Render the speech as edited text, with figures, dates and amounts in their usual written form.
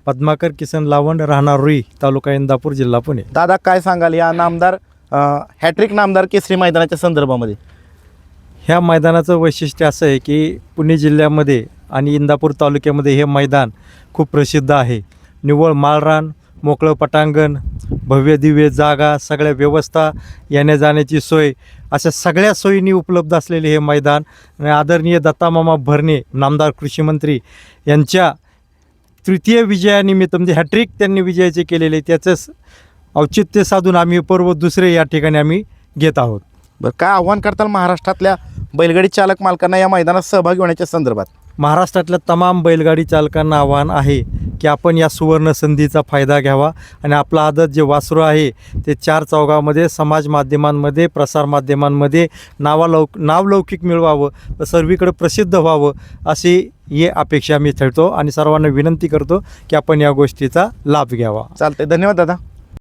पद्माकर किसन लावंड, राहणार रुई, तालुका इंदापूर, जिल्हा पुणे. दादा काय सांगाल या नामदार हॅट्रिक नामदार केसरी मैदानाच्या संदर्भामध्ये? ह्या मैदानाचं वैशिष्ट्य असं आहे की पुणे जिल्ह्यामध्ये आणि इंदापूर तालुक्यामध्ये हे मैदान खूप प्रसिद्ध आहे. निव्वळ माळरान, मोकळं पटांगण, भव्य दिव्य जागा, सगळ्या व्यवस्था, येण्या जाण्याची सोय, अशा सगळ्या सोयींनी उपलब्ध असलेले हे मैदान. आदरणीय दत्तामामा भरणे नामदार कृषीमंत्री यांच्या तृतीय विजयानिमित्त म्हणजे हॅट्रिक त्यांनी विजयाचे केलेले, त्याचंच औचित्य साधून आम्ही पर्व दुसरे या ठिकाणी आम्ही घेत आहोत. बरं, काय आव्हान करताल महाराष्ट्रातल्या बैलगाडी चालक मालकांना या मैदानात सहभागी होण्याच्या संदर्भात? महाराष्ट्रातल्या तमाम बैलगाडी चालकांना आव्हान आहे की आपण या सुवर्ण संधीचा फायदा घ्यावा आणि आपलं आदत जे वासरू आहे ते चार चौघामध्ये, समाज माध्यमांमध्ये, प्रसारमाध्यमांमध्ये नावलौकिक मिळवावं, सर्वीकडे प्रसिद्ध व्हावं, अशी ही अपेक्षा मी ठेवतो आणि सर्वांना विनंती करतो की आपण या गोष्टीचा लाभ घ्यावा. चालतंय, धन्यवाद दादा.